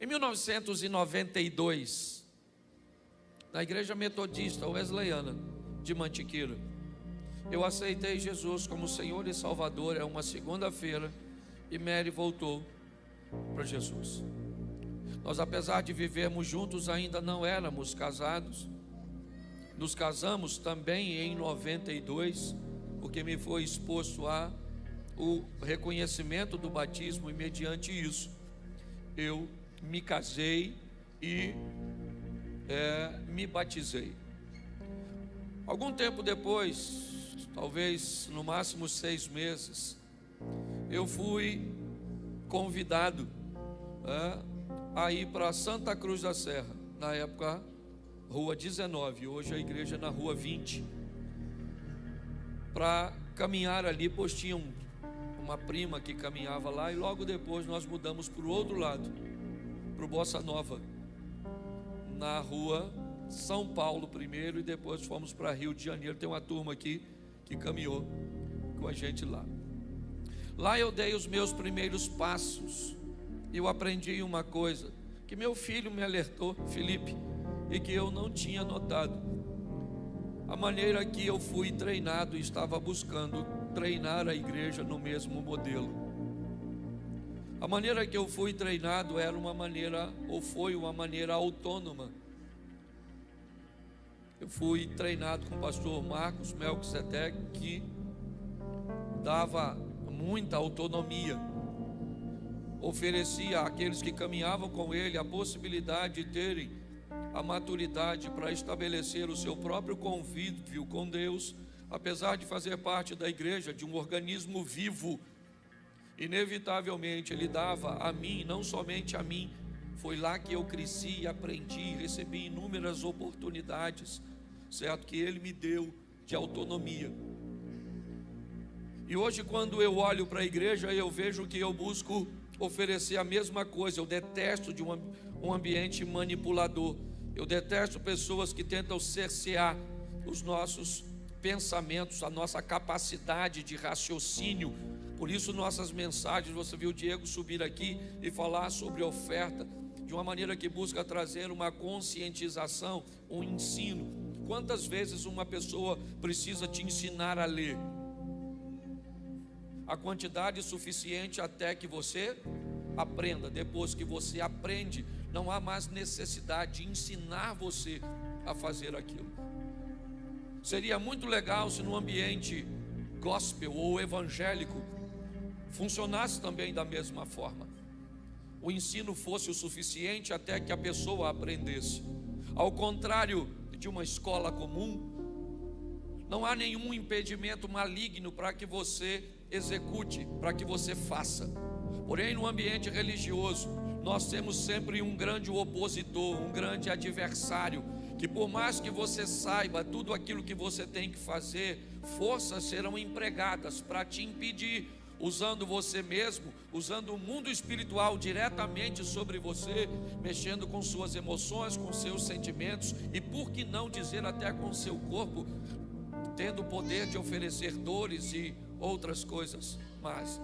Em 1992, na Igreja Metodista Wesleyana de Mantiqueira, eu aceitei Jesus como Senhor e Salvador. É uma segunda-feira e Mary voltou para Jesus. Nós, apesar de vivermos juntos, ainda não éramos casados. Nos casamos também em 92, porque me foi exposto a o reconhecimento do batismo, e mediante isso eu me casei e me batizei. Algum tempo depois, talvez no máximo 6 meses, eu fui convidado a ir para Santa Cruz da Serra, na época Rua 19, hoje a igreja é na Rua 20, para caminhar ali, pois tinha uma prima que caminhava lá, e logo depois nós mudamos para o outro lado, para o Bossa Nova, na Rua São Paulo primeiro, e depois fomos para Rio de Janeiro. Tem uma turma aqui que caminhou com a gente lá. Lá eu dei os meus primeiros passos, e eu aprendi uma coisa que meu filho me alertou, Felipe, e que eu não tinha notado: a maneira que eu fui treinado e estava buscando treinar a igreja no mesmo modelo. A maneira que eu fui treinado era uma maneira, ou foi uma maneira autônoma. Eu fui treinado com o pastor Marcos Melquisedeque, que dava muita autonomia, oferecia àqueles que caminhavam com ele a possibilidade de terem a maturidade para estabelecer o seu próprio convívio com Deus, apesar de fazer parte da igreja, de um organismo vivo. Inevitavelmente ele dava a mim, não somente a mim, foi lá que eu cresci e aprendi, recebi inúmeras oportunidades, certo, que ele me deu de autonomia. E hoje, quando eu olho para a igreja, eu vejo que eu busco oferecer a mesma coisa. Eu detesto de um ambiente manipulador. Eu detesto pessoas que tentam cercear os nossos pensamentos, a nossa capacidade de raciocínio. Por isso nossas mensagens, você viu o Diego subir aqui e falar sobre oferta, de uma maneira que busca trazer uma conscientização, um ensino. Quantas vezes uma pessoa precisa te ensinar a ler? A quantidade suficiente até que você aprenda. Depois que você aprende, não há mais necessidade de ensinar você a fazer aquilo. Seria muito legal se no ambiente gospel ou evangélico funcionasse também da mesma forma. O ensino fosse o suficiente até que a pessoa aprendesse. Ao contrário de uma escola comum, não há nenhum impedimento maligno para que você execute, para que você faça. Porém, no ambiente religioso, nós temos sempre um grande opositor, um grande adversário, que por mais que você saiba tudo aquilo que você tem que fazer, forças serão empregadas para te impedir, usando você mesmo, usando o mundo espiritual diretamente sobre você, mexendo com suas emoções, com seus sentimentos, e por que não dizer até com seu corpo, tendo o poder de oferecer dores e outras coisas mais.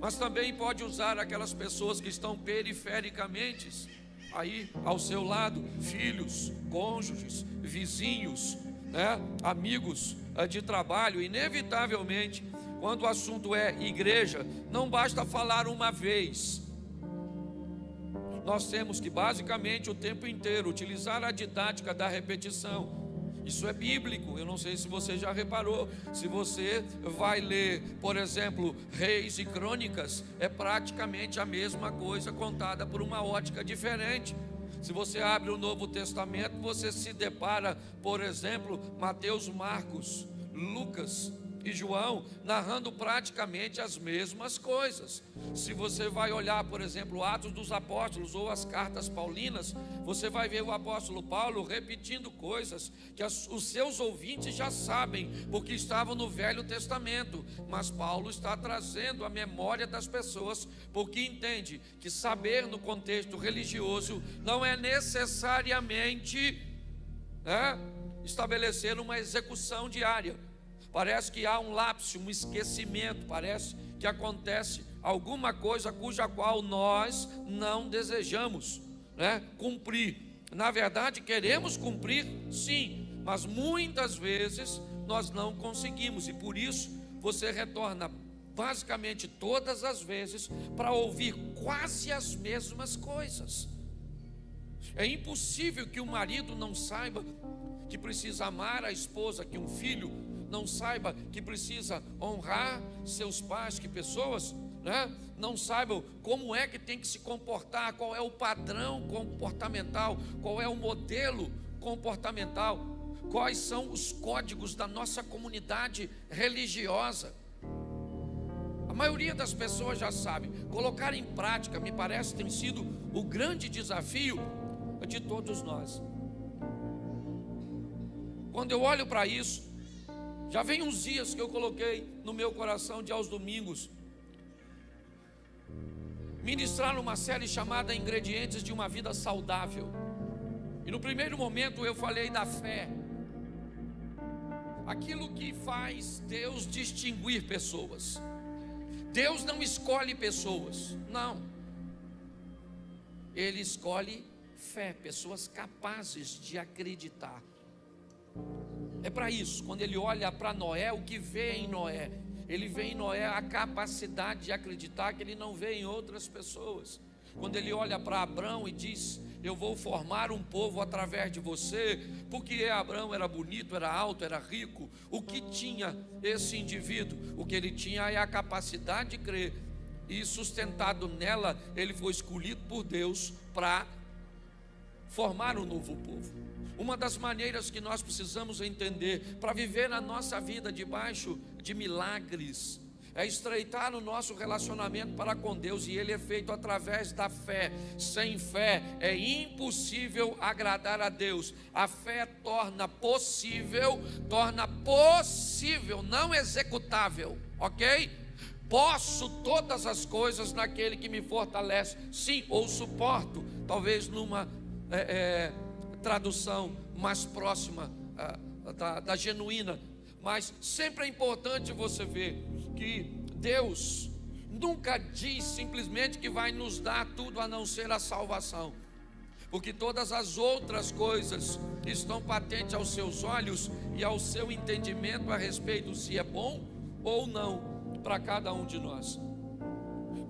Mas também pode usar aquelas pessoas que estão perifericamente aí ao seu lado, filhos, cônjuges, vizinhos, amigos de trabalho. Inevitavelmente, quando o assunto é igreja, não basta falar uma vez. Nós temos que basicamente o tempo inteiro utilizar a didática da repetição. Isso é bíblico. Eu não sei se você já reparou. Se você vai ler, por exemplo, Reis e Crônicas, é praticamente a mesma coisa contada por uma ótica diferente. Se você abre o Novo Testamento, você se depara, por exemplo, Mateus, Marcos, Lucas e João, narrando praticamente as mesmas coisas. Se você vai olhar, por exemplo, Atos dos Apóstolos ou as cartas paulinas, você vai ver o apóstolo Paulo repetindo coisas que os seus ouvintes já sabem, porque estavam no Velho Testamento, mas Paulo está trazendo a memória das pessoas, porque entende que saber no contexto religioso não é necessariamente estabelecer uma execução diária. Parece que há um lapso, um esquecimento, parece que acontece alguma coisa cuja qual nós não desejamos, cumprir. Na verdade, queremos cumprir, sim, mas muitas vezes nós não conseguimos, e por isso você retorna basicamente todas as vezes para ouvir quase as mesmas coisas. É impossível que o marido não saiba que precisa amar a esposa, que um filho não saiba que precisa honrar seus pais, que pessoas não saibam como é que tem que se comportar, qual é o padrão comportamental, qual é o modelo comportamental, quais são os códigos da nossa comunidade religiosa. A maioria das pessoas já sabe. Colocar em prática, me parece, tem sido o grande desafio de todos nós. Quando eu olho para isso, já vem uns dias que eu coloquei no meu coração de aos domingos ministrar uma série chamada Ingredientes de uma Vida Saudável. E no primeiro momento eu falei da fé, aquilo que faz Deus distinguir pessoas. Deus não escolhe pessoas, não. Ele escolhe fé, pessoas capazes de acreditar. É para isso, quando ele olha para Noé, o que vê em Noé? Ele vê em Noé a capacidade de acreditar que ele não vê em outras pessoas. Quando ele olha para Abrão e diz: eu vou formar um povo através de você, porque Abrão era bonito, era alto, era rico. O que tinha esse indivíduo? O que ele tinha é a capacidade de crer, e sustentado nela, ele foi escolhido por Deus para formar um novo povo. Uma das maneiras que nós precisamos entender para viver a nossa vida debaixo de milagres é estreitar o nosso relacionamento para com Deus, e ele é feito através da fé. Sem fé é impossível agradar a Deus. A fé torna possível, não executável, ok? Posso todas as coisas naquele que me fortalece, sim, ou suporto, talvez numa tradução mais próxima da genuína. Mas sempre é importante você ver que Deus nunca diz simplesmente que vai nos dar tudo a não ser a salvação, porque todas as outras coisas estão patentes aos seus olhos e ao seu entendimento a respeito se é bom ou não para cada um de nós.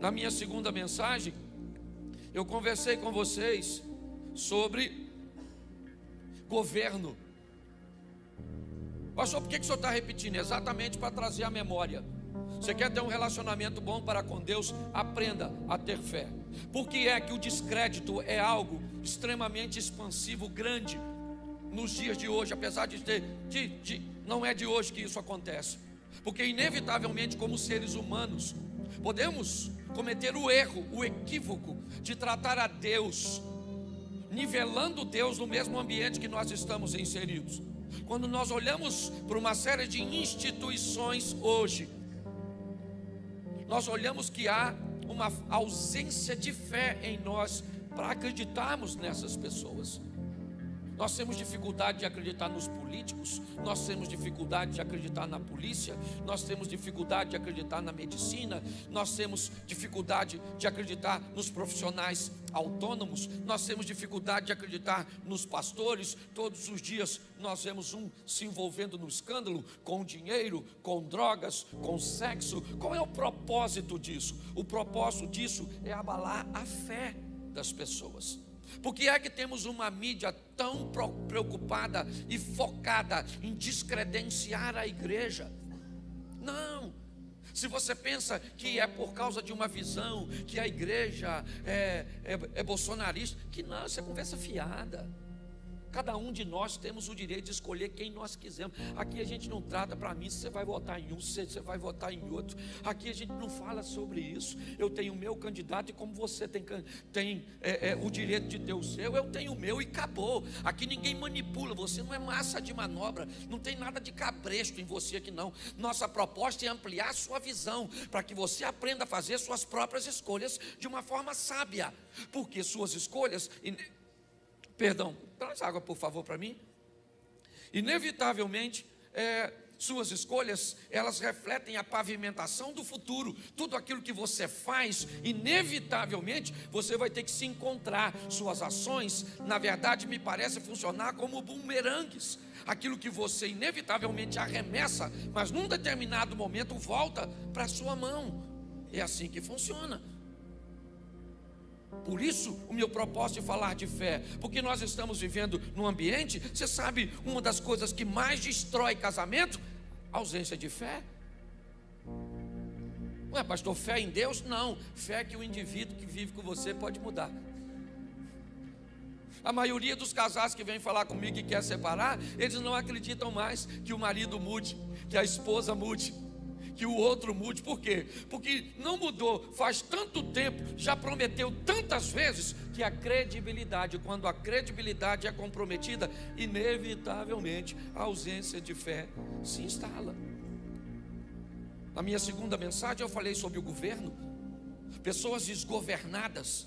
Na minha segunda mensagem, eu conversei com vocês sobre governo. Pastor, por que o senhor está repetindo? Exatamente para trazer a memória. Você quer ter um relacionamento bom para com Deus? Aprenda a ter fé. Por que é que o descrédito é algo extremamente expansivo, grande nos dias de hoje, apesar de não é de hoje que isso acontece? Porque inevitavelmente, como seres humanos, podemos cometer o erro, o equívoco de tratar a Deus, nivelando Deus no mesmo ambiente que nós estamos inseridos. Quando nós olhamos para uma série de instituições hoje, nós olhamos que há uma ausência de fé em nós para acreditarmos nessas pessoas. Nós temos dificuldade de acreditar nos políticos, nós temos dificuldade de acreditar na polícia, nós temos dificuldade de acreditar na medicina, nós temos dificuldade de acreditar nos profissionais autônomos, nós temos dificuldade de acreditar nos pastores. Todos os dias nós vemos um se envolvendo no escândalo, com dinheiro, com drogas, com sexo. Qual é o propósito disso? O propósito disso é abalar a fé das pessoas. Por que é que temos uma mídia tão preocupada e focada em descredenciar a igreja? Não. Se você pensa que é por causa de uma visão, que a igreja é bolsonarista, que não, isso é conversa fiada. Cada um de nós temos o direito de escolher quem nós quisermos. Aqui a gente não trata para mim se você vai votar em um, se você vai votar em outro. Aqui a gente não fala sobre isso. Eu tenho o meu candidato, e como você tem o direito de ter o seu, eu tenho o meu e acabou. Aqui ninguém manipula, você não é massa de manobra, não tem nada de cabresto em você aqui não. Nossa proposta é ampliar a sua visão, para que você aprenda a fazer suas próprias escolhas de uma forma sábia. Porque suas escolhas... Perdão, traz água por favor para mim. Inevitavelmente, Suas escolhas, elas refletem a pavimentação do futuro. Tudo aquilo que você faz, inevitavelmente, você vai ter que se encontrar. Suas ações, na verdade, me parece funcionar como bumerangues. Aquilo que você inevitavelmente arremessa, mas num determinado momento volta para a sua mão. É assim que funciona. Por isso, o meu propósito de falar de fé, porque nós estamos vivendo num ambiente, você sabe, uma das coisas que mais destrói casamento, ausência de fé. Ué, pastor, fé em Deus? Não, fé que o indivíduo que vive com você pode mudar. A maioria dos casais que vêm falar comigo e quer separar, eles não acreditam mais que o marido mude, que a esposa mude, que o outro mude. Por quê? Porque não mudou faz tanto tempo, já prometeu tantas vezes, que a credibilidade, quando a credibilidade é comprometida, inevitavelmente a ausência de fé se instala. Na minha segunda mensagem eu falei sobre o governo. Pessoas desgovernadas,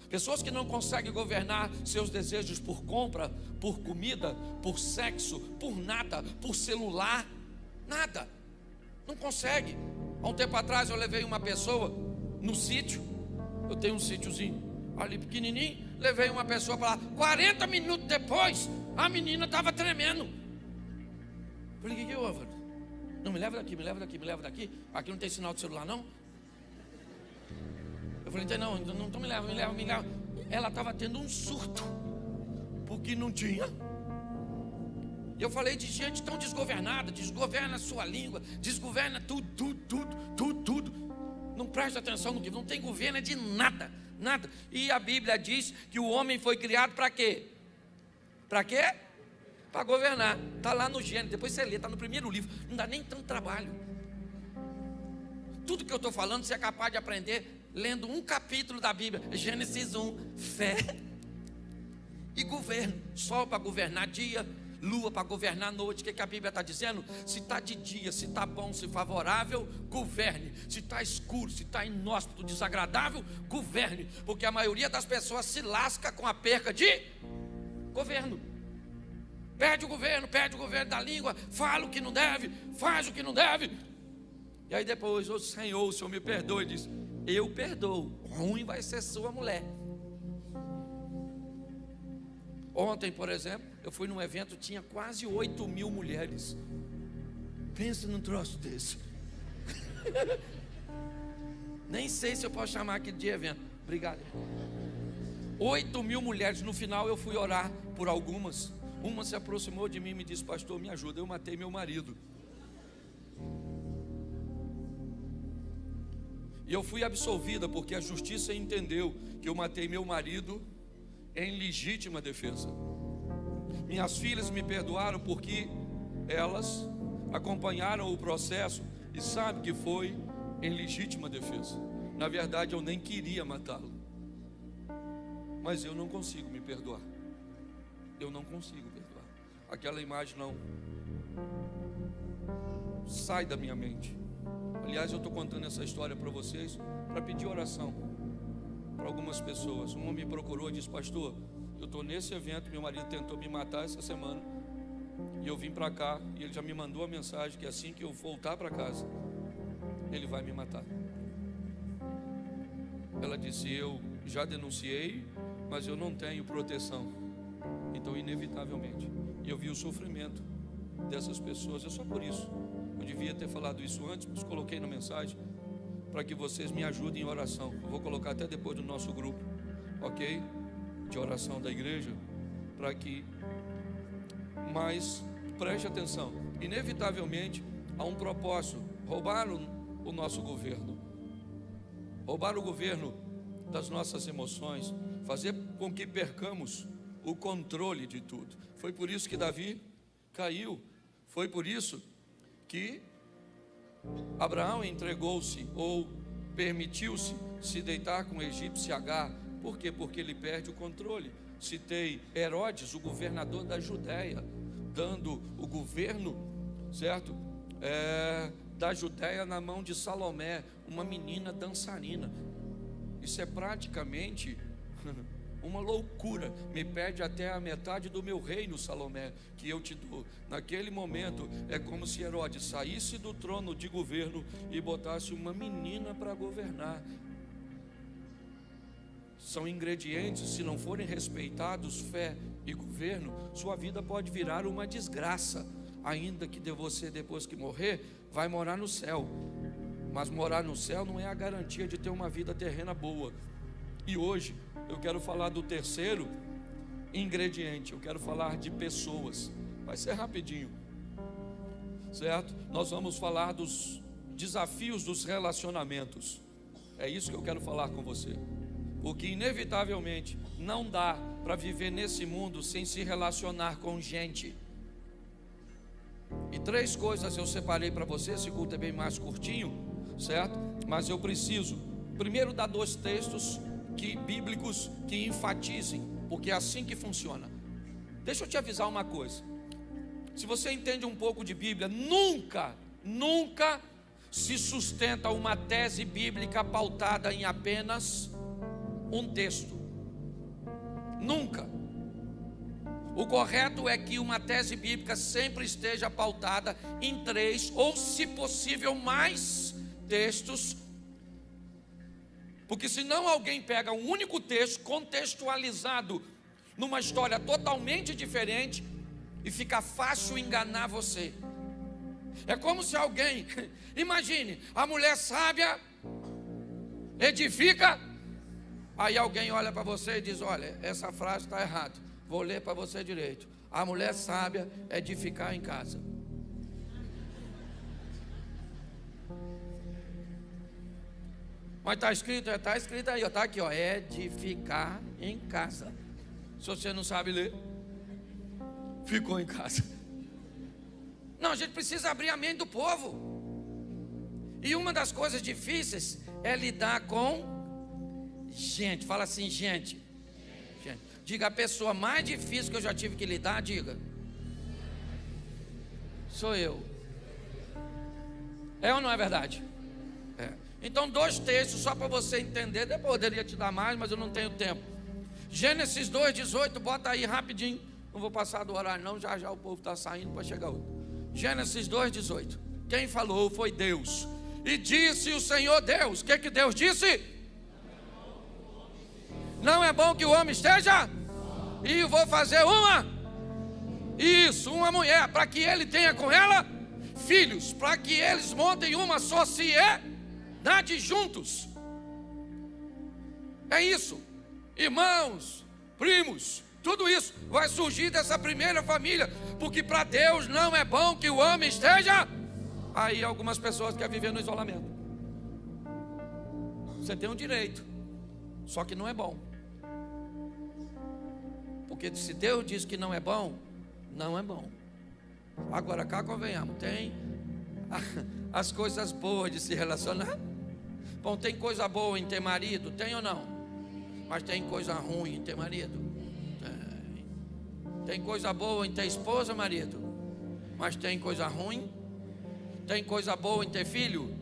pessoas que não conseguem governar seus desejos por compra, por comida, por sexo, por nada, por celular, nada. Não consegue. Há um tempo atrás eu levei uma pessoa no sítio. Eu tenho um sítiozinho ali pequenininho. Levei uma pessoa para lá. 40 minutos depois, a menina estava tremendo. Falei, o que houve? Não, me leva daqui, me leva daqui, me leva daqui. Aqui não tem sinal de celular não? Eu falei, não, então me leva. Ela estava tendo um surto, porque não tinha. Eu falei de gente tão desgovernada. Desgoverna a sua língua, desgoverna tudo. Não presta atenção no que não tem governo é de nada. E a Bíblia diz que o homem foi criado para quê? Para quê? Para governar. Está lá no Gênesis, depois você lê, está no primeiro livro. Não dá nem tanto trabalho. Tudo que eu estou falando você é capaz de aprender lendo um capítulo da Bíblia. Gênesis 1, fé e governo. Sol para governar dia, lua para governar noite. O que a Bíblia está dizendo? Se está de dia, se está bom, se favorável, governe. Se está escuro, se está inóspito, desagradável, governe. Porque a maioria das pessoas se lasca com a perca de governo. Perde o governo da língua, fala o que não deve, faz o que não deve. E aí depois, o Senhor me perdoe, diz, eu perdoo, ruim vai ser sua mulher. Ontem, por exemplo, eu fui num evento, tinha quase 8.000 mulheres. Pensa num troço desse. Nem sei se eu posso chamar aqui de evento. Obrigado. 8.000 mulheres. No final eu fui orar por algumas. Uma se aproximou de mim e me disse, pastor, me ajuda, eu matei meu marido. E eu fui absolvida porque a justiça entendeu que eu matei meu marido em legítima defesa. Minhas filhas me perdoaram porque elas acompanharam o processo e sabem que foi em legítima defesa. Na verdade eu nem queria matá-lo, mas eu não consigo me perdoar. Eu não consigo perdoar. Aquela imagem não sai da minha mente. Aliás, eu estou contando essa história para vocês para pedir oração para algumas pessoas. Uma me procurou e disse, pastor, eu estou nesse evento, meu marido tentou me matar essa semana e eu vim para cá e ele já me mandou a mensagem que assim que eu voltar para casa ele vai me matar. Ela disse, eu já denunciei, mas eu não tenho proteção, então inevitavelmente. E eu vi o sofrimento dessas pessoas. É só por isso, eu devia ter falado isso antes, mas coloquei na mensagem para que vocês me ajudem em oração. Eu vou colocar até depois do nosso grupo, ok? De oração da igreja, para que, mas preste atenção, inevitavelmente há um propósito. Roubaram o nosso governo, roubar o governo das nossas emoções, fazer com que percamos o controle de tudo. Foi por isso que Davi caiu, foi por isso que Abraão entregou-se ou permitiu-se se deitar com o egípcio Agar. Por quê? Porque ele perde o controle. Citei Herodes, o governador da Judéia, dando o governo, certo? Da Judéia na mão de Salomé, uma menina dançarina. Isso é praticamente uma loucura. Me pede até a metade do meu reino, Salomé, que eu te dou. Naquele momento é como se Herodes saísse do trono de governo e botasse uma menina para governar. São ingredientes, se não forem respeitados, fé e governo, sua vida pode virar uma desgraça. Ainda que você, depois que morrer, vai morar no céu. Mas morar no céu não é a garantia de ter uma vida terrena boa. E hoje eu quero falar do terceiro ingrediente. Eu quero falar de pessoas. Vai ser rapidinho, certo? Nós vamos falar dos desafios dos relacionamentos. É isso que eu quero falar com você. Porque inevitavelmente não dá para viver nesse mundo sem se relacionar com gente. E 3 coisas eu separei para você. Esse culto é bem mais curtinho, certo? Mas eu preciso primeiro dar 2 textos bíblicos que enfatizem, porque é assim que funciona. Deixa eu te avisar uma coisa. Se você entende um pouco de Bíblia, nunca se sustenta uma tese bíblica pautada em apenas um texto. Nunca. O correto é que uma tese bíblica sempre esteja pautada em 3 ou, se possível, mais textos. Porque senão alguém pega um único texto contextualizado numa história totalmente diferente e fica fácil enganar você. É como se alguém, imagine, a mulher sábia edifica, aí alguém olha para você e diz: olha, essa frase está errada, vou ler para você direito. A mulher sábia edificar em casa. Mas está escrito aí, está aqui, ó, edificar em casa. Se você não sabe ler, ficou em casa. Não, a gente precisa abrir a mente do povo. E uma das coisas difíceis é lidar com gente. Fala assim, gente. Diga, a pessoa mais difícil que eu já tive que lidar, diga. Sou eu. É ou não é verdade? É. Então 2 textos só para você entender. Depois eu poderia te dar mais, mas eu não tenho tempo. Gênesis 2:18, bota aí rapidinho. Não vou passar do horário não, já o povo está saindo para chegar outro. Gênesis 2:18. Quem falou foi Deus. E disse o Senhor Deus. O que Deus disse? Não é bom que o homem esteja? E vou fazer uma mulher, para que ele tenha com ela filhos, para que eles montem uma sociedade juntos. É isso. Irmãos, primos, tudo isso vai surgir dessa primeira família, porque para Deus não é bom que o homem esteja. Aí algumas pessoas querem viver no isolamento. Você tem um direito, só que não é bom. Porque se Deus diz que não é bom, não é bom. Agora cá convenhamos, tem as coisas boas de se relacionar. Bom, tem coisa boa em ter marido, tem ou não? Mas tem coisa ruim em ter marido? Tem coisa boa em ter esposa, marido? Mas tem coisa ruim? Tem coisa boa em ter filho?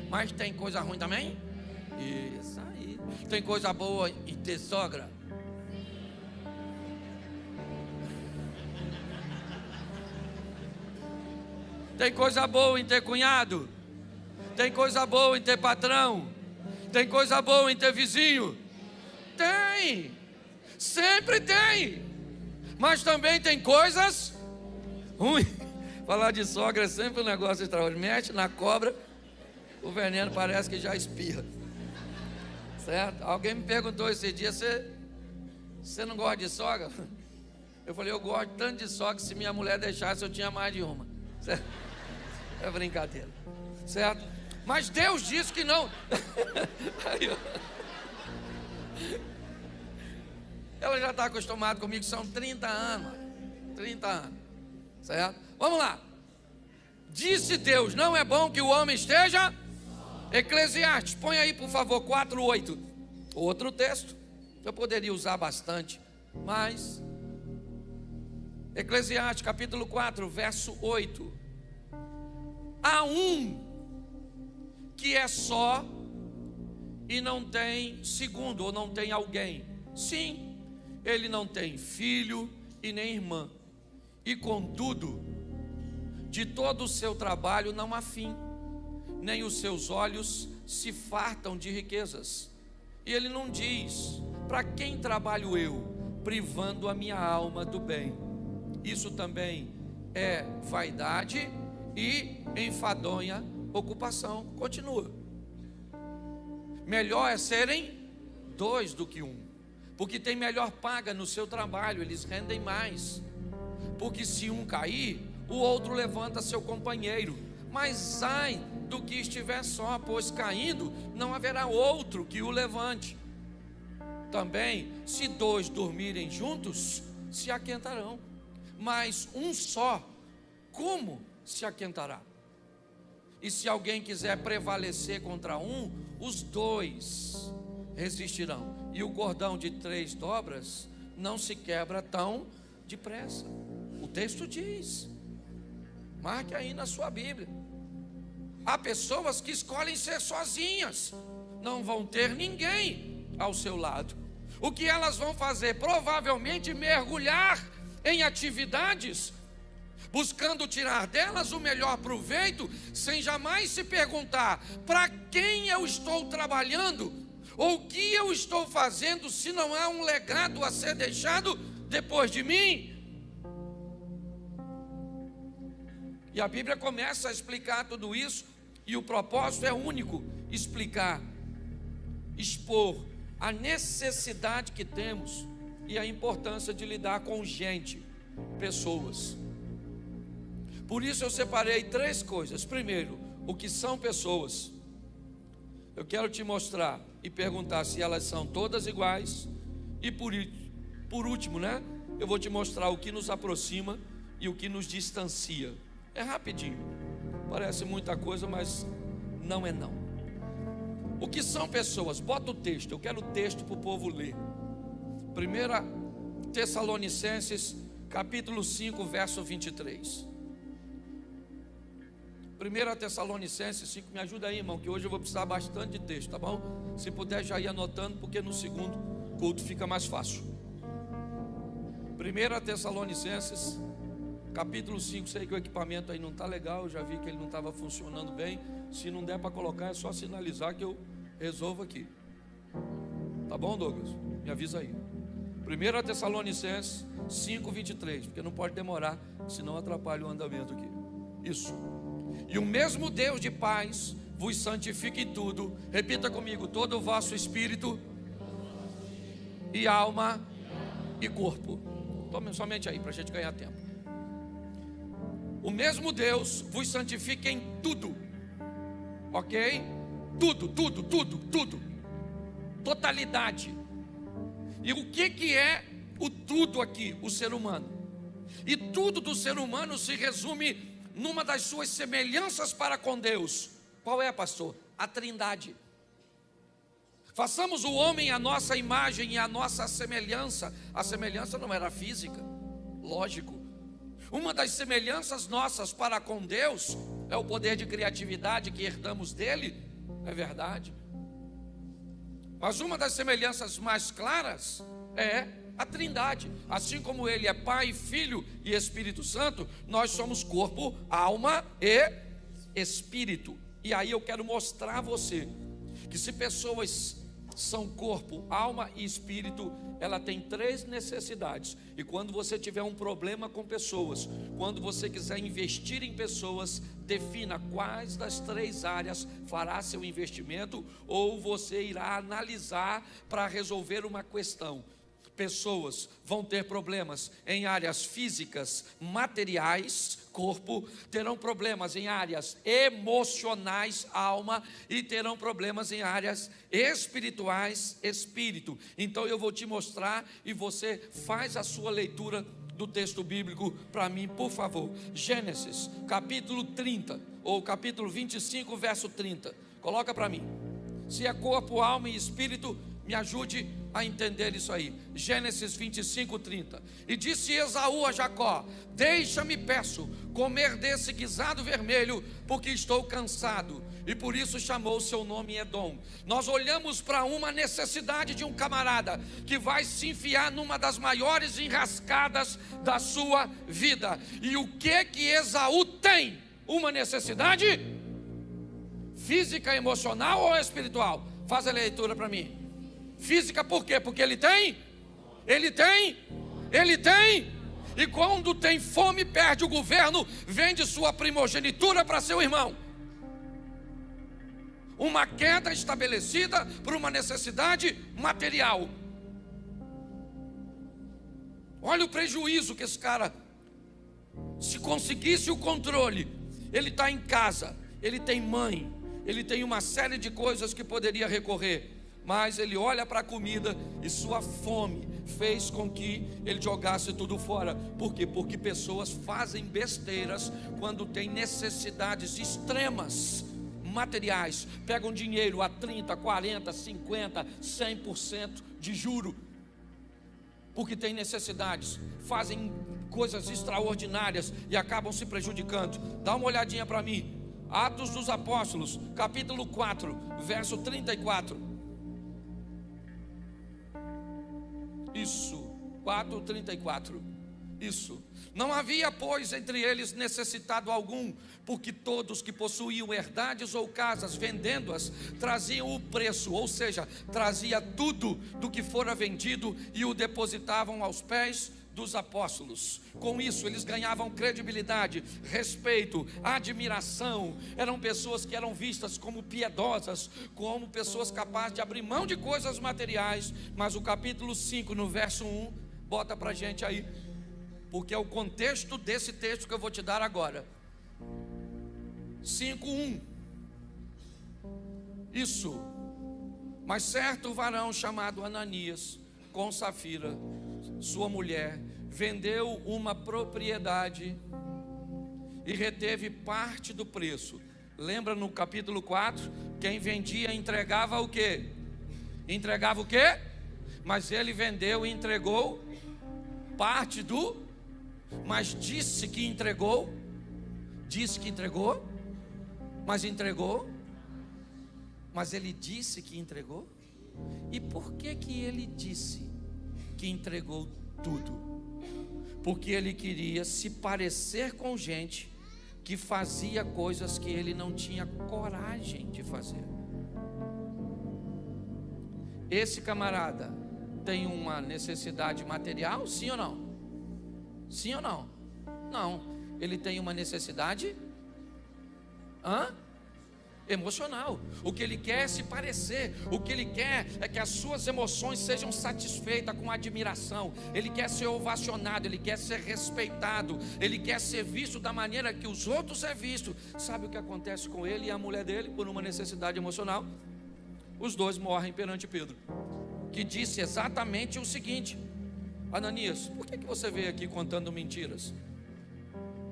Mas tem coisa ruim também? Isso aí. Tem coisa boa em ter sogra? Tem coisa boa em ter cunhado? Tem coisa boa em ter patrão? Tem coisa boa em ter vizinho? Tem, sempre tem. Mas também tem coisas ruins. Falar de sogra é sempre um negócio extraordinário. Mete na cobra, o veneno parece que já espirra. Certo? Alguém me perguntou esse dia: você não gosta de sogra? Eu falei: eu gosto tanto de sogra que se minha mulher deixasse eu tinha mais de uma. Certo? É brincadeira, certo? Mas Deus disse que não. Ela já está acostumada comigo, são 30 anos. 30 anos, certo? Vamos lá. Disse Deus: não é bom que o homem esteja. Eclesiastes, põe aí por favor 4:8. Outro texto, eu poderia usar bastante, mas Eclesiastes capítulo 4, verso 8. Há um que é só e não tem segundo, ou não tem alguém. Sim, ele não tem filho e nem irmã, e contudo, de todo o seu trabalho não há fim, nem os seus olhos se fartam de riquezas. E ele não diz: para quem trabalho eu, privando a minha alma do bem? Isso também é vaidade e enfadonha ocupação. Continua. Melhor é serem dois do que um, porque tem melhor paga no seu trabalho, eles rendem mais. Porque se um cair, o outro levanta seu companheiro. Mas ai do que estiver só, pois caindo não haverá outro que o levante. Também, se dois dormirem juntos, se aquentarão, mas um só, como se aquentará? E se alguém quiser prevalecer contra um, os dois resistirão. E o cordão de 3 dobras não se quebra tão depressa. O texto diz, marque aí na sua Bíblia. Há pessoas que escolhem ser sozinhas, não vão ter ninguém ao seu lado. O que elas vão fazer? Provavelmente mergulhar em atividades, buscando tirar delas o melhor proveito, sem jamais se perguntar: para quem eu estou trabalhando? Ou o que eu estou fazendo, se não há um legado a ser deixado depois de mim? E a Bíblia começa a explicar tudo isso, e o propósito é único: explicar, expor a necessidade que temos e a importância de lidar com gente, pessoas. Por isso eu separei 3 coisas. Primeiro, o que são pessoas. Eu quero te mostrar e perguntar se elas são todas iguais. E por último, eu vou te mostrar o que nos aproxima e o que nos distancia. É rapidinho, parece muita coisa, mas não é não. O que são pessoas? Bota o texto, eu quero o texto para o povo ler. 1 Tessalonicenses capítulo 5, verso 23. 1 Tessalonicenses 5, me ajuda aí, irmão, que hoje eu vou precisar bastante de texto, tá bom? Se puder já ir anotando, porque no segundo culto fica mais fácil. 1 Tessalonicenses capítulo 5, sei que o equipamento aí não está legal, eu já vi que ele não estava funcionando bem. Se não der para colocar, é só sinalizar que eu resolvo aqui. Tá bom, Douglas? Me avisa aí. 1 Tessalonicenses 5, 23, porque não pode demorar, senão atrapalha o andamento aqui. Isso. E o mesmo Deus de paz vos santifique em tudo. Repita comigo: todo o vosso espírito e alma e corpo. Tome somente aí, para a gente ganhar tempo. O mesmo Deus vos santifique em tudo. Ok? Tudo. Totalidade. E o que é o tudo aqui? O ser humano. E tudo do ser humano se resume numa das suas semelhanças para com Deus. Qual é, pastor? A Trindade. Façamos o homem a nossa imagem e a nossa semelhança. A semelhança não era física, lógico. Uma das semelhanças nossas para com Deus é o poder de criatividade que herdamos dele, é verdade. Mas uma das semelhanças mais claras é a Trindade. Assim como ele é Pai, Filho e Espírito Santo, nós somos corpo, alma e espírito. E aí eu quero mostrar a você que se pessoas são corpo, alma e espírito, ela tem 3 necessidades. E quando você tiver um problema com pessoas, quando você quiser investir em pessoas, defina quais das 3 áreas fará seu investimento, ou você irá analisar para resolver uma questão. Pessoas vão ter problemas em áreas físicas, materiais, corpo, terão problemas em áreas emocionais, alma, e terão problemas em áreas espirituais, espírito. Então eu vou te mostrar e você faz a sua leitura do texto bíblico para mim, por favor. Gênesis, capítulo 30, ou capítulo 25, verso 30. Coloca para mim. Se é corpo, alma e espírito, Me ajude a entender isso aí. Gênesis 25:30. E disse Esaú a Jacó: deixa-me, peço, comer desse guisado vermelho, porque estou cansado. E por isso chamou o seu nome Edom. Nós olhamos para uma necessidade de um camarada que vai se enfiar numa das maiores enrascadas da sua vida. E o que Esaú tem? Uma necessidade física, emocional ou espiritual? Faz a leitura para mim. Física por quê? Porque ele tem. E quando tem fome, perde o governo, vende sua primogenitura para seu irmão. Uma queda estabelecida por uma necessidade material. Olha o prejuízo que esse cara, se conseguisse o controle, ele está em casa, ele tem mãe, ele tem uma série de coisas que poderia recorrer, mas ele olha para a comida e sua fome fez com que ele jogasse tudo fora. Por quê? Porque pessoas fazem besteiras quando tem necessidades extremas materiais, pegam dinheiro a 30, 40, 50, 100% de juro, porque tem necessidades, fazem coisas extraordinárias e acabam se prejudicando. Dá uma olhadinha para mim, Atos dos Apóstolos, capítulo 4, verso 34. Isso, 4:34. Isso. Não havia, pois, entre eles necessitado algum, porque todos que possuíam herdades ou casas, vendendo-as, traziam o preço, ou seja, trazia tudo do que fora vendido e o depositavam aos pés dos apóstolos. Com isso eles ganhavam credibilidade, respeito, admiração. Eram pessoas que eram vistas como piedosas, como pessoas capazes de abrir mão de coisas materiais. Mas o capítulo 5, no verso 1, bota pra gente aí, porque é o contexto desse texto que eu vou te dar agora. 5:1. Isso. Mas certo varão chamado Ananias, com Safira, sua mulher, vendeu uma propriedade e reteve parte do preço. Lembra no capítulo 4? Quem vendia entregava o quê? Entregava o quê? Mas ele vendeu e entregou parte do... Mas disse que entregou. Disse que entregou. Mas entregou. Mas ele disse que entregou. E por que ele disse que entregou tudo? Porque ele queria se parecer com gente que fazia coisas que ele não tinha coragem de fazer. Esse camarada tem uma necessidade material, sim ou não? Sim ou não? Não. Ele tem uma necessidade emocional. O que ele quer é se parecer. O que ele quer é que as suas emoções sejam satisfeitas com admiração. Ele quer ser ovacionado, ele quer ser respeitado, ele quer ser visto da maneira que os outros é visto. Sabe o que acontece com ele e a mulher dele por uma necessidade emocional? Os dois morrem perante Pedro, que disse exatamente o seguinte: Ananias, por que você veio aqui contando mentiras?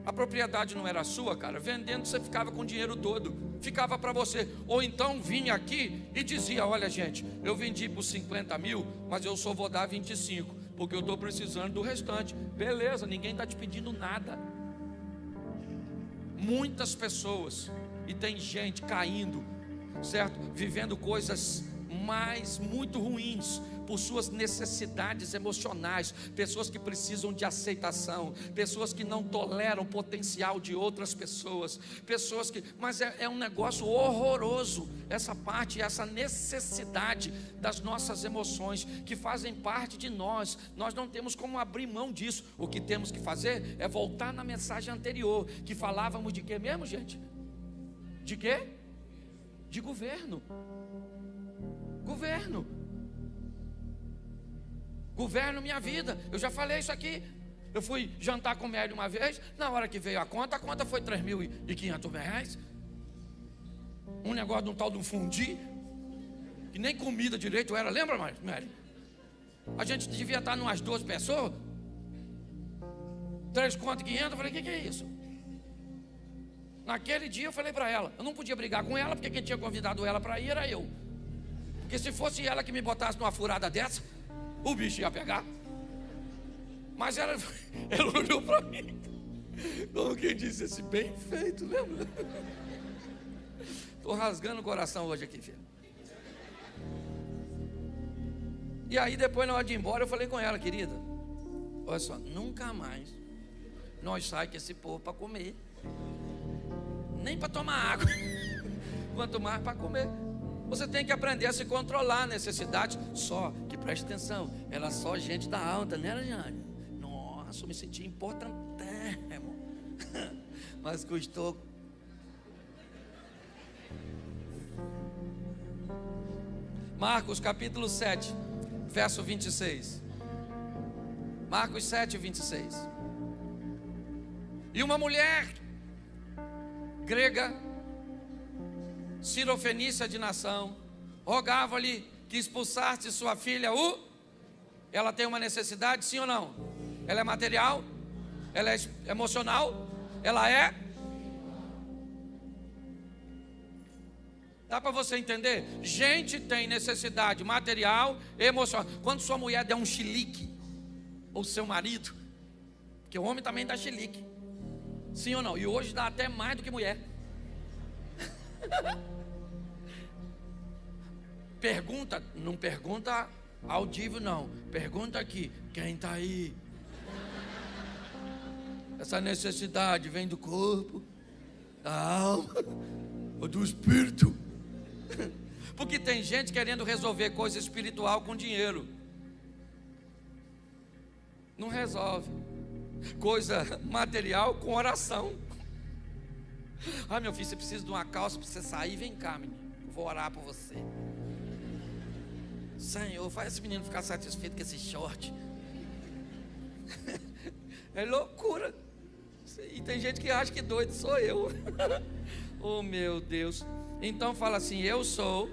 A propriedade não era sua, cara. Vendendo você ficava com o dinheiro todo, ficava para você. Ou então vinha aqui e dizia: olha gente, eu vendi por 50 mil, mas eu só vou dar 25, porque eu estou precisando do restante. Beleza, ninguém está te pedindo nada. Muitas pessoas, e tem gente caindo, certo? Vivendo coisas muito ruins por suas necessidades emocionais. Pessoas que precisam de aceitação, pessoas que não toleram o potencial de outras pessoas, pessoas que... Mas é um negócio horroroso essa parte, essa necessidade das nossas emoções que fazem parte de nós. Nós não temos como abrir mão disso. O que temos que fazer é voltar na mensagem anterior, que falávamos de quê mesmo, gente? De quê? De governo. Governo minha vida. Eu já falei isso aqui. Eu fui jantar com o Mary uma vez. Na hora que veio a conta foi R$3.500. Um negócio de um tal de um fundi, que nem comida direito era. Lembra, Mary? A gente devia estar umas 12 pessoas. 3 contas 500. Eu falei: o que é isso? Naquele dia eu falei para ela, eu não podia brigar com ela, porque quem tinha convidado ela para ir era eu. Porque se fosse ela que me botasse numa furada dessa, o bicho ia pegar. Mas ela olhou para mim, como quem disse assim, bem feito, lembra? Estou rasgando o coração hoje aqui, filho. E aí depois na hora de ir embora eu falei com ela, querida, olha só, nunca mais nós saímos com esse povo para comer, nem para tomar água, quanto mais para comer. Você tem que aprender a se controlar a necessidade. Só que preste atenção, ela é só gente da alta, né, Jane? Nossa, eu me senti importantíssimo. Mas custou. Marcos capítulo 7, verso 26. Marcos 7, 26. E uma mulher grega, cirofenícia de nação, rogava-lhe que expulsasse sua filha. Ela tem uma necessidade, sim ou não? Ela é material? Ela é emocional? Ela é? Dá para você entender? Gente tem necessidade material, emocional. Quando sua mulher der um chilique, ou seu marido, porque o homem também dá chilique, sim ou não? E hoje dá até mais do que mulher. Pergunta, não pergunta audível não, pergunta aqui, quem está aí? Essa necessidade vem do corpo, da alma ou do espírito? Porque tem gente querendo resolver coisa espiritual com dinheiro, não resolve. Coisa material com oração. Ah, meu filho, você precisa de uma calça para você sair, vem cá, menino, eu vou orar por você. Senhor, faz esse menino ficar satisfeito com esse short. É loucura. E tem gente que acha que doido sou eu. Oh meu Deus. Então fala assim, eu sou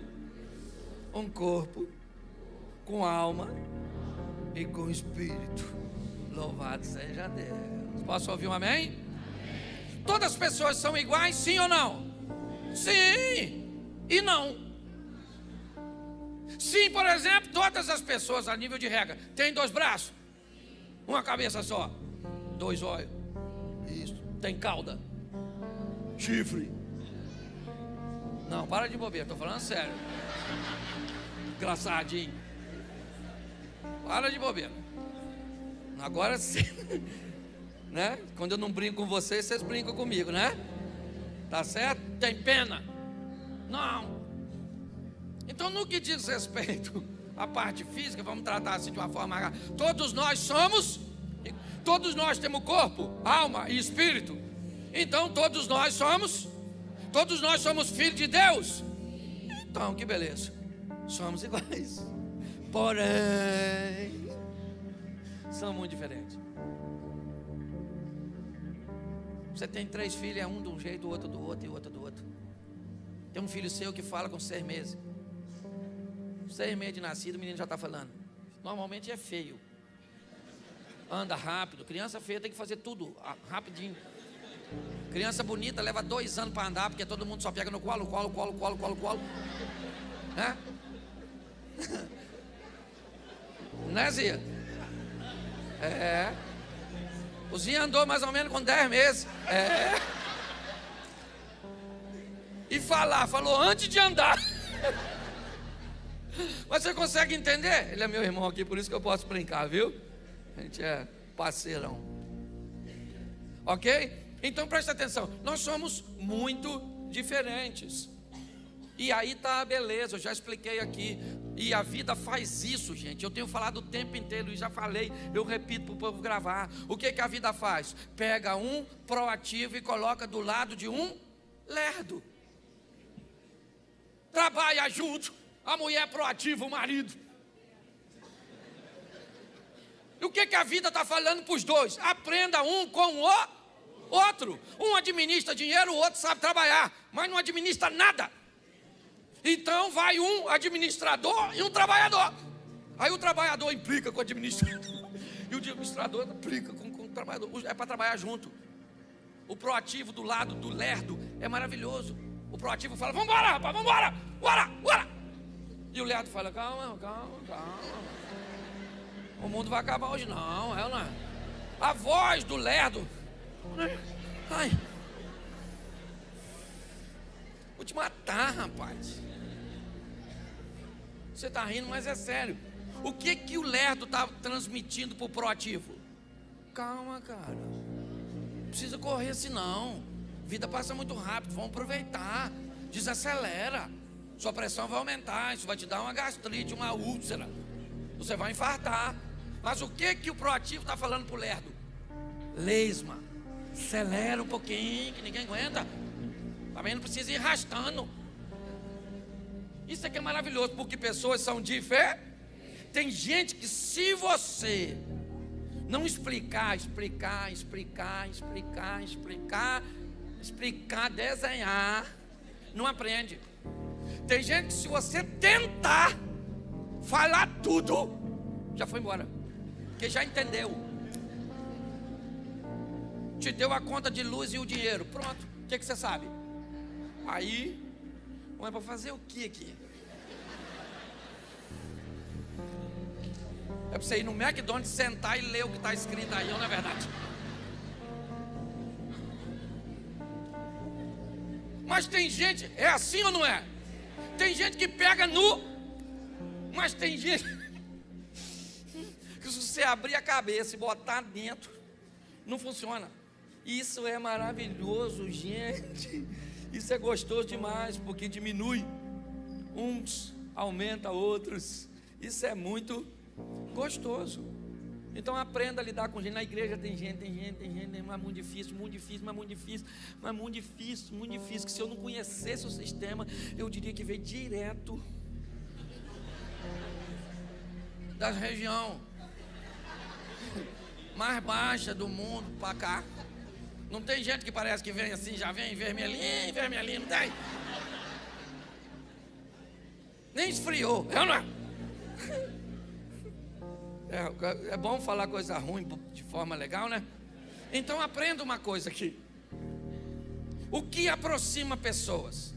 um corpo com alma e com espírito. Louvado seja Deus. Posso ouvir um amém? Todas as pessoas são iguais, sim ou não? Sim e não. Sim, por exemplo, todas as pessoas a nível de regra têm 2 braços, uma cabeça só, 2 olhos, isso, tem cauda, chifre. Não, para de bobeira, estou falando sério. Engraçadinho. Para de bobeira. Agora sim, né? Quando eu não brinco com vocês, vocês brincam comigo, né? Tá certo? Tem pena? Não. Então, no que diz respeito à parte física, vamos tratar assim de uma forma. Todos nós temos corpo, alma e espírito. Então, todos nós somos filhos de Deus. Então, que beleza. Somos iguais. Porém, são muito diferentes. Você tem 3 filhos, é um de um jeito, o outro do outro e o outro do outro. Tem um filho seu que fala com 6 meses. 6 meses de nascido, o menino já está falando. Normalmente é feio. Anda rápido. Criança feia tem que fazer tudo rapidinho. Criança bonita leva 2 anos para andar, porque todo mundo só pega no colo. Né? Né, Zia? É. O Zia andou mais ou menos com 10 meses. É. E falou antes de andar. Mas você consegue entender? Ele é meu irmão aqui, por isso que eu posso brincar, viu? A gente é parceirão. Ok? Então presta atenção, nós somos muito diferentes. E aí está a beleza, eu já expliquei aqui. E a vida faz isso, gente. Eu tenho falado o tempo inteiro e já falei, eu repito para o povo gravar. O que a vida faz? Pega um proativo e coloca do lado de um lerdo. Trabalha junto, a mulher proativa, o marido. E o que a vida está falando para os dois? Aprenda um com o outro. Um administra dinheiro, o outro sabe trabalhar, mas não administra nada. Então vai um administrador e um trabalhador. Aí o trabalhador implica com o administrador e o administrador implica com o trabalhador. É para trabalhar junto. O proativo do lado do lerdo é maravilhoso. O proativo fala, vamos embora, rapaz, vamos embora, bora. E o Lerdo fala, calma. O mundo vai acabar hoje não, é ou não é? A voz do Lerdo. Ai. Vou te matar, rapaz. Você está rindo, mas é sério. O que o Lerdo está transmitindo para o proativo? Calma, cara. Não precisa correr assim não. A vida passa muito rápido, vamos aproveitar. Desacelera. Sua pressão vai aumentar, isso vai te dar uma gastrite, uma úlcera. Você vai infartar. Mas o que o proativo está falando para o Lerdo? Lesma, acelera um pouquinho, que ninguém aguenta. Também não precisa ir arrastando. Isso aqui é maravilhoso, porque pessoas são de fé. Tem gente que se você não explicar, desenhar, não aprende. Tem gente que se você tentar falar tudo, já foi embora, porque já entendeu. Te deu a conta de luz e o dinheiro, pronto, o que você sabe? Aí, mas para fazer o que aqui? É para você ir no McDonald's, sentar e ler o que está escrito aí, não é verdade? Mas tem gente, é assim ou não é? Tem gente que pega nu, mas tem gente que se você abrir a cabeça e botar dentro, não funciona. Isso é maravilhoso, gente. Isso é gostoso demais, porque diminui uns, aumenta outros. Isso é muito gostoso. Então aprenda a lidar com gente. Na igreja tem gente, mas muito difícil. Que se eu não conhecesse o sistema, eu diria que veio direto da região mais baixa do mundo para cá. Não tem gente que parece que vem assim, já vem vermelhinho, não tem? Nem esfriou, é ou não é? É bom falar coisa ruim de forma legal, né? Então aprenda uma coisa aqui. O que aproxima pessoas?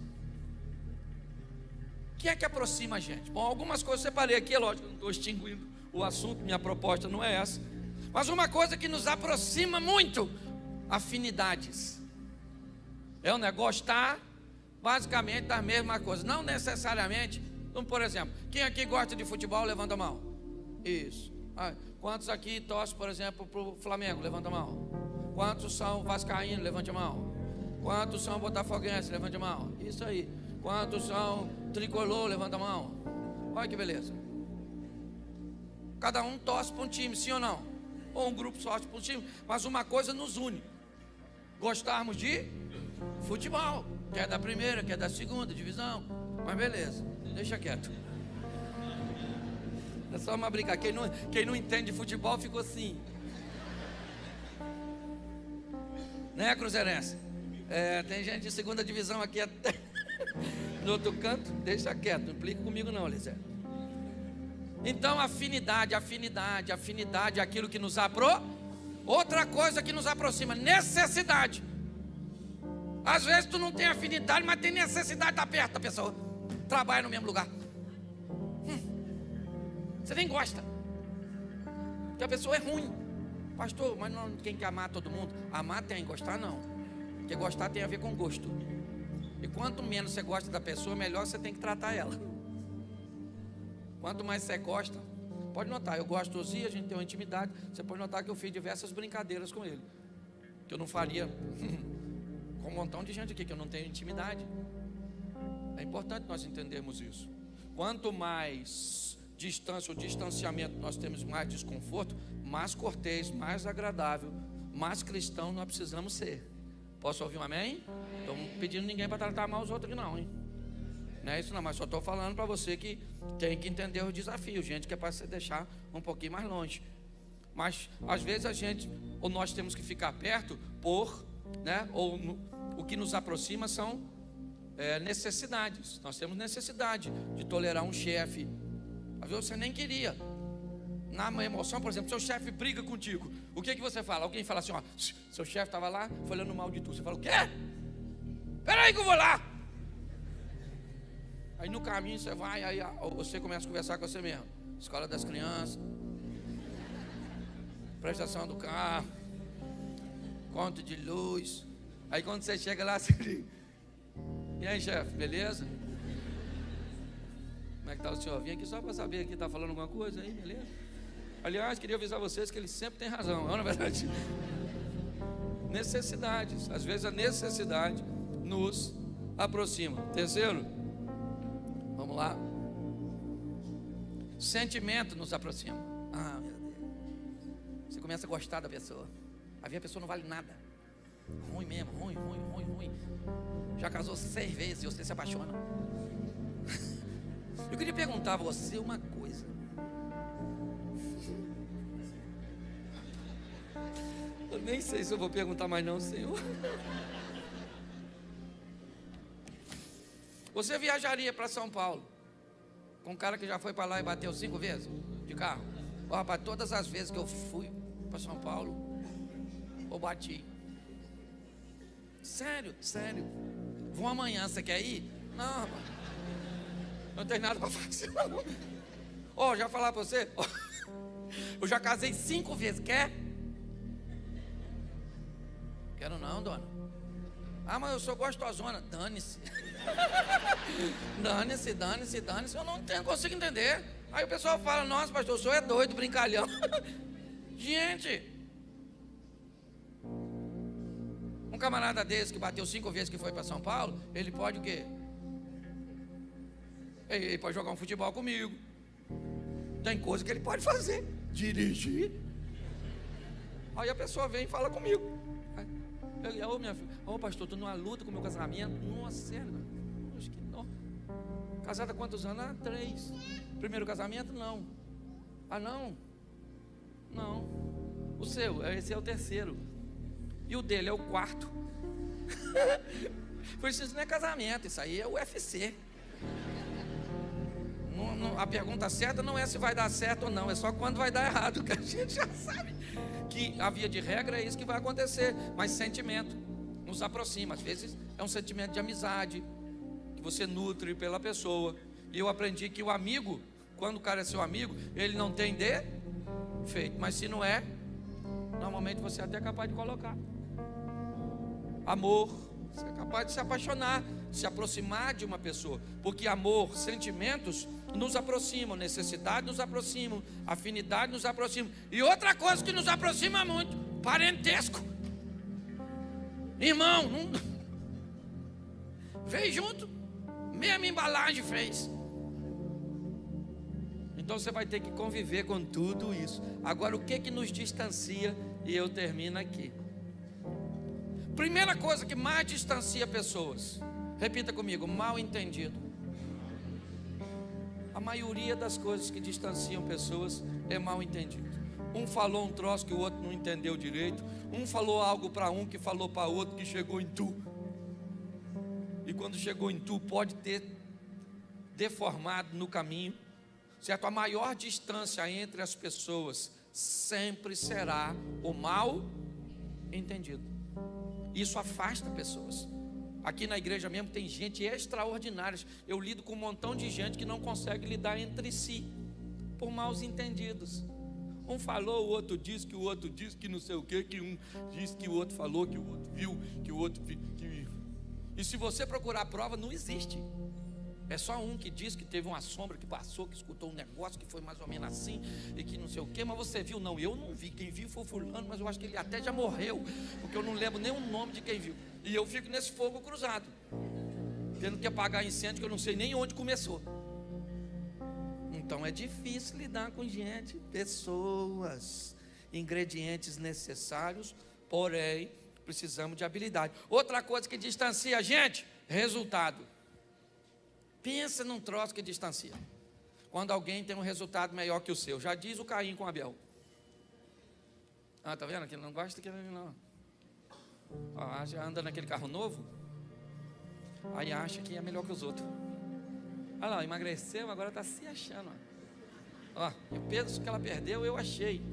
O que é que aproxima a gente? Bom, algumas coisas eu separei aqui, é lógico, eu não estou extinguindo o assunto, minha proposta não é essa. Mas uma coisa que nos aproxima muito, afinidades. É um negócio, gostar basicamente das mesmas coisas. Não necessariamente. Então, por exemplo, quem aqui gosta de futebol, levanta a mão. Isso. Quantos aqui torcem, por exemplo, para o Flamengo? Levanta a mão. Quantos são vascaínos? Levante a mão. Quantos são botafoguenses? Levante a mão. Isso aí. Quantos são tricolor? Levanta a mão. Olha que beleza. Cada um torce para um time, sim ou não? Ou um grupo torce para um time. Mas uma coisa nos une: gostarmos de futebol. Quer da primeira, quer da segunda divisão. Mas beleza, deixa quieto. É só uma brincadeira. Quem não entende de futebol ficou assim, né, Cruzeirense? Tem gente de segunda divisão aqui até no outro canto. Deixa quieto, não implica comigo não, Elisé. Então afinidade, aquilo que nos outra coisa que nos aproxima, necessidade. Às vezes tu não tem afinidade, mas tem necessidade de estar perto da pessoa. Trabalha no mesmo lugar. Você nem gosta, porque a pessoa é ruim. Pastor, mas não quem quer amar todo mundo? Amar tem, gostar não. Porque gostar tem a ver com gosto. E quanto menos você gosta da pessoa, melhor você tem que tratar ela. Quanto mais você gosta, pode notar, eu gosto do Ozzy, a gente tem uma intimidade. Você pode notar que eu fiz diversas brincadeiras com ele, que eu não faria com um montão de gente aqui, que eu não tenho intimidade. É importante nós entendermos isso. Quanto mais distância ou distanciamento nós temos, mais desconforto, mais cortês, mais agradável, mais cristão nós precisamos ser. Posso ouvir um amém? Estou pedindo ninguém para tratar mal os outros aqui não, hein? Não é isso não, mas só estou falando para você que tem que entender os desafios, gente, que é para se deixar um pouquinho mais longe. Mas às vezes a gente, ou nós temos que ficar perto o que nos aproxima são necessidades. Nós temos necessidade de tolerar um chefe. Às vezes você nem queria. Na emoção, por exemplo, seu chefe briga contigo, o que você fala? Alguém fala assim, ó, seu chefe estava lá falando mal de tu. Você fala, o quê? Espera aí que eu vou lá. Aí no caminho você vai, aí você começa a conversar com você mesmo. Escola das crianças, prestação do carro, conta de luz. Aí quando você chega lá, você diz: e aí, chefe, beleza? Como é que está o senhor? Vim aqui só para saber que está falando alguma coisa aí, beleza? Aliás, queria avisar vocês que ele sempre tem razão, não é verdade? Necessidades. Às vezes a necessidade nos aproxima. Terceiro, vamos lá. Sentimento nos aproxima. Ah, meu Deus. Você começa a gostar da pessoa. Aí vem a pessoa não vale nada. Ruim mesmo, ruim. Já casou 6 vezes e você se apaixona. Eu queria perguntar a você uma coisa. Eu nem sei se eu vou perguntar mais não, Senhor. Você viajaria para São Paulo com um cara que já foi para lá e bateu 5 vezes de carro? Ó, rapaz, todas as vezes que eu fui para São Paulo, eu bati. Sério. Vou amanhã, você quer ir? Não, rapaz. Não tem nada para fazer, não. Ó, já falar para você, eu já casei 5 vezes, quer? Quero não, dona. Ah, mas eu sou gostosona. Dane-se. Dane-se. Eu não consigo entender. Aí o pessoal fala: nossa, pastor, o senhor é doido, brincalhão. Gente, um camarada desse que bateu 5 vezes que foi para São Paulo, ele pode o quê? Ele pode jogar um futebol comigo. Tem coisa que ele pode fazer. Dirigir. Aí a pessoa vem e fala comigo: ô minha filha, ô pastor, estou numa luta com o meu casamento. Nossa, sério? Acho que não. Casada há quantos anos? Ah, 3. Primeiro casamento? Não. Ah, não? Não. O seu, esse é o 3º. E o dele é o 4º. Por isso não é casamento, isso aí é UFC. A pergunta certa não é se vai dar certo ou não, é só quando vai dar errado, que a gente já sabe que a via de regra é isso que vai acontecer. Mas sentimento nos aproxima. Às vezes é um sentimento de amizade que você nutre pela pessoa. E eu aprendi que o amigo, quando o cara é seu amigo, ele não tem defeito, mas se não é, normalmente você até é capaz de colocar amor. Você é capaz de se apaixonar, se aproximar de uma pessoa, porque amor, sentimentos nos aproximam, necessidade nos aproximam, afinidade nos aproximam. E outra coisa que nos aproxima muito: parentesco. Irmão, veio junto, mesma embalagem fez. Então você vai ter que conviver com tudo isso. Agora, o que nos distancia? E eu termino aqui. Primeira coisa que mais distancia pessoas, repita comigo: mal entendido. A maioria das coisas que distanciam pessoas é mal entendido. Um falou um troço que o outro não entendeu direito. Um falou algo para um que falou para outro que chegou em tu. E quando chegou em tu, pode ter deformado no caminho, certo? A maior distância entre as pessoas sempre será o mal entendido. Isso afasta pessoas. Aqui na igreja mesmo tem gente extraordinária. Eu lido com um montão de gente que não consegue lidar entre si por maus entendidos. Um falou, o outro disse, que o outro disse, que não sei o que um disse, que o outro falou, que o outro viu, que o outro viu. E se você procurar a prova, não existe. É só um que diz que teve uma sombra que passou, que escutou um negócio que foi mais ou menos assim, e que não sei o que, mas você viu? Não, eu não vi. Quem viu foi fulano, mas eu acho que ele até já morreu, porque eu não lembro nem o nome de quem viu. E eu fico nesse fogo cruzado, tendo que apagar incêndio que eu não sei nem onde começou. Então é difícil lidar com gente, pessoas, ingredientes necessários, porém precisamos de habilidade. Outra coisa que distancia a gente: resultado. Pensa num troço que distancia. Quando alguém tem um resultado melhor que o seu. Já diz o Caim com Abel. Ah, tá vendo? Que ele não gosta daquele não. Ó, já anda naquele carro novo, aí acha que é melhor que os outros. Olha lá, emagreceu, agora está se achando. Ó, e o peso que ela perdeu, eu achei.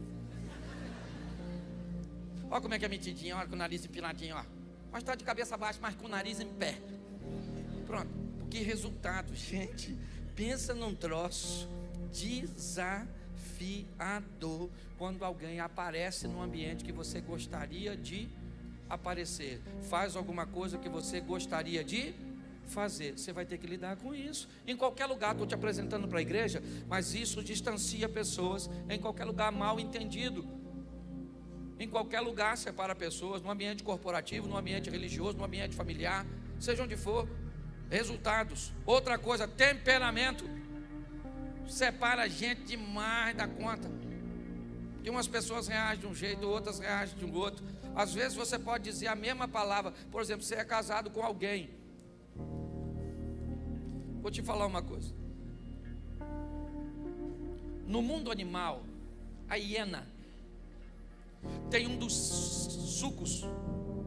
Olha como é que é metidinha, olha com o nariz empinadinho, ó. Mas está de cabeça baixa, mas com o nariz em pé. Pronto. Que resultado, gente. Pensa num troço desafiador quando alguém aparece num ambiente que você gostaria de aparecer, faz alguma coisa que você gostaria de fazer. Você vai ter que lidar com isso em qualquer lugar. Estou te apresentando para a igreja, mas isso distancia pessoas em qualquer lugar. Mal entendido, em qualquer lugar separa pessoas, no ambiente corporativo, no ambiente religioso, no ambiente familiar, seja onde for. Resultados. Outra coisa, temperamento. Separa a gente demais da conta. Que umas pessoas reagem de um jeito, outras reagem de um outro. Às vezes você pode dizer a mesma palavra. Por exemplo, você é casado com alguém. Vou te falar uma coisa. No mundo animal, a hiena tem um dos sucos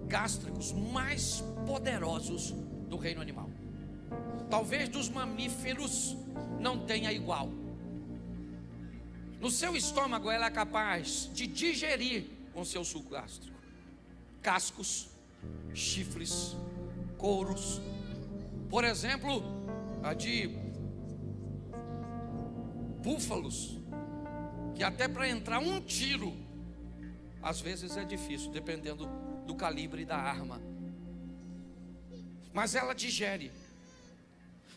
gástricos mais poderosos do reino animal. Talvez dos mamíferos não tenha igual. No seu estômago ela é capaz de digerir com seu suco gástrico cascos, chifres, couros. Por exemplo, a de búfalos, que até para entrar um tiro às vezes é difícil, dependendo do calibre da arma. Mas ela digere.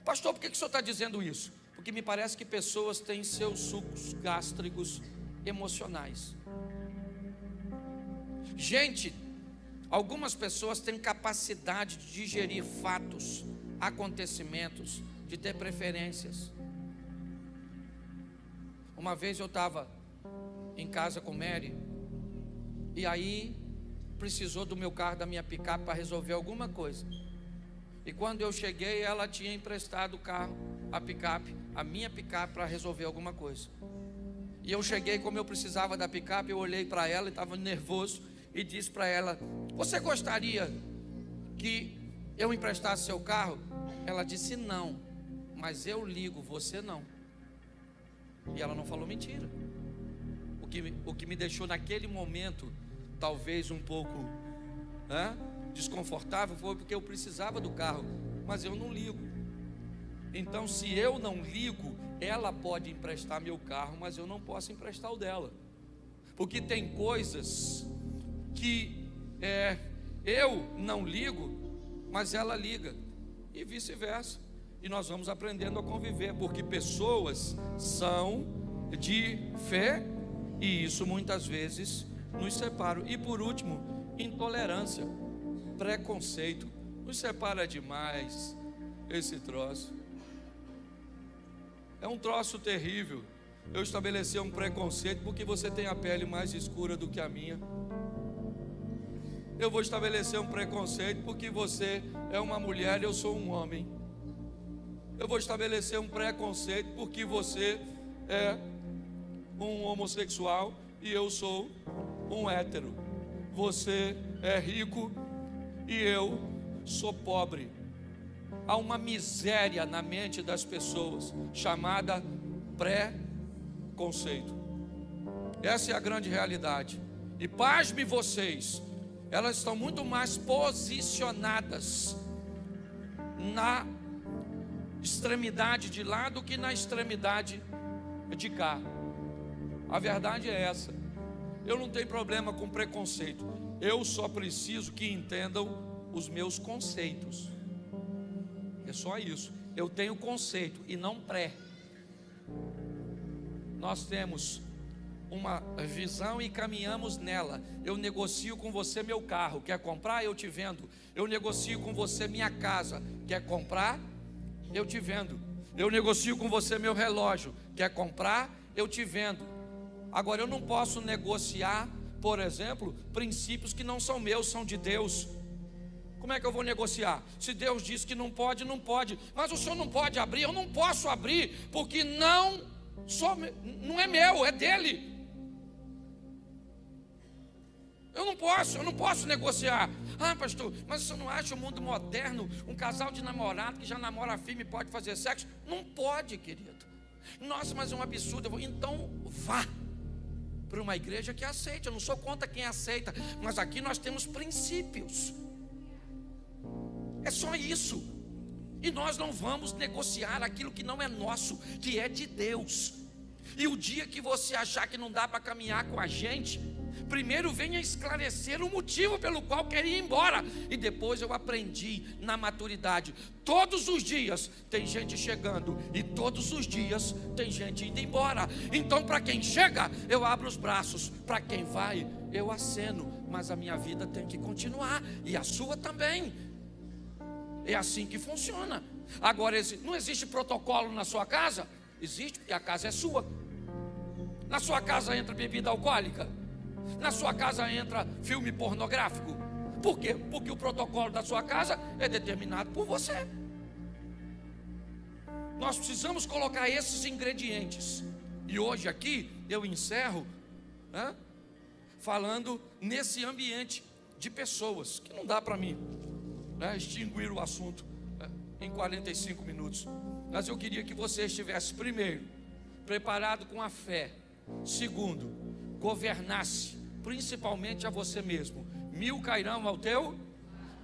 Pastor, por que o senhor está dizendo isso? Porque me parece que pessoas têm seus sucos gástricos emocionais. Gente, algumas pessoas têm capacidade de digerir fatos, acontecimentos, de ter preferências. Uma vez eu estava em casa com Mary, e aí precisou do meu carro, da minha picape para resolver alguma coisa. E quando eu cheguei, ela tinha emprestado o carro, a picape, a minha picape, para resolver alguma coisa. E eu cheguei, como eu precisava da picape, eu olhei para ela e estava nervoso e disse para ela: você gostaria que eu emprestasse seu carro? Ela disse: não, mas eu ligo, você não. E ela não falou mentira. O que me deixou naquele momento talvez um pouco desconfortável foi porque eu precisava do carro, mas eu não ligo. Então, se eu não ligo, ela pode emprestar meu carro, mas eu não posso emprestar o dela, porque tem coisas que eu não ligo, mas ela liga, e vice-versa. E nós vamos aprendendo a conviver, porque pessoas são de fé, e isso muitas vezes nos separa. E por último, intolerância, preconceito. Nos separa demais esse troço. É um troço terrível. Eu estabelecer um preconceito porque você tem a pele mais escura do que a minha. Eu vou estabelecer um preconceito porque você é uma mulher e eu sou um homem. Eu vou estabelecer um preconceito porque você é um homossexual e eu sou um hétero. Você é rico e eu sou pobre. Há uma miséria na mente das pessoas chamada preconceito. Essa é a grande realidade. E pasme vocês, elas estão muito mais posicionadas na extremidade de lá do que na extremidade de cá. A verdade é essa. Eu não tenho problema com preconceito. Eu só preciso que entendam os meus conceitos. É só isso. Eu tenho conceito e não pré. Nós temos uma visão e caminhamos nela. Eu negocio com você meu carro. Quer comprar? Eu te vendo. Eu negocio com você minha casa. Quer comprar? Eu te vendo. Eu negocio com você meu relógio. Quer comprar? Eu te vendo. Agora eu não posso negociar, por exemplo, princípios que não são meus, são de Deus. Como é que eu vou negociar? Se Deus diz que não pode, não pode. Mas o senhor não pode abrir, eu não posso abrir, porque não é meu, é dele. Eu não posso negociar. Ah, pastor, mas você não acha o mundo moderno, um casal de namorado que já namora firme pode fazer sexo? Não pode, querido. Nossa, mas é um absurdo. Então vá para uma igreja que aceite. Eu não sou contra quem aceita, mas aqui nós temos princípios. É só isso. E nós não vamos negociar aquilo que não é nosso, que é de Deus. E o dia que você achar que não dá para caminhar com a gente, primeiro venha esclarecer o motivo pelo qual quer ir embora. E depois eu aprendi na maturidade. Todos os dias tem gente chegando e todos os dias tem gente indo embora. Então para quem chega, eu abro os braços. Para quem vai, eu aceno. Mas a minha vida tem que continuar. E a sua também. É assim que funciona. Agora, não existe protocolo na sua casa? Existe, porque a casa é sua. Na sua casa entra bebida alcoólica? Na sua casa entra filme pornográfico? Por quê? Porque o protocolo da sua casa é determinado por você. Nós precisamos colocar esses ingredientes. E hoje aqui eu encerro falando nesse ambiente de pessoas, que não dá para mim extinguir o assunto em 45 minutos. Mas eu queria que você estivesse, primeiro, preparado com a fé. Segundo, governasse principalmente a você mesmo. 1000 cairão ao teu,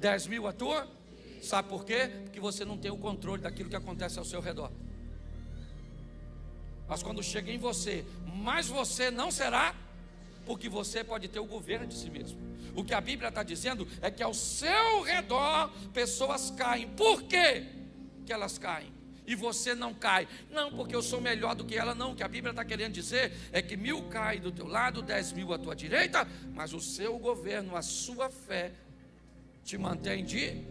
10.000 à tua. Sabe por quê? Porque você não tem o controle daquilo que acontece ao seu redor. Mas quando chega em você, mas você não será, porque você pode ter o governo de si mesmo. O que a Bíblia está dizendo é que ao seu redor pessoas caem. Por quê que elas caem? E você não cai. Não porque eu sou melhor do que ela, não. O que a Bíblia está querendo dizer é que 1000 caem do teu lado, 10.000 à tua direita, mas o seu governo, a sua fé te mantém de...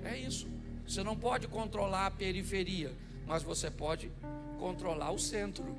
É isso. Você não pode controlar a periferia, mas você pode controlar o centro.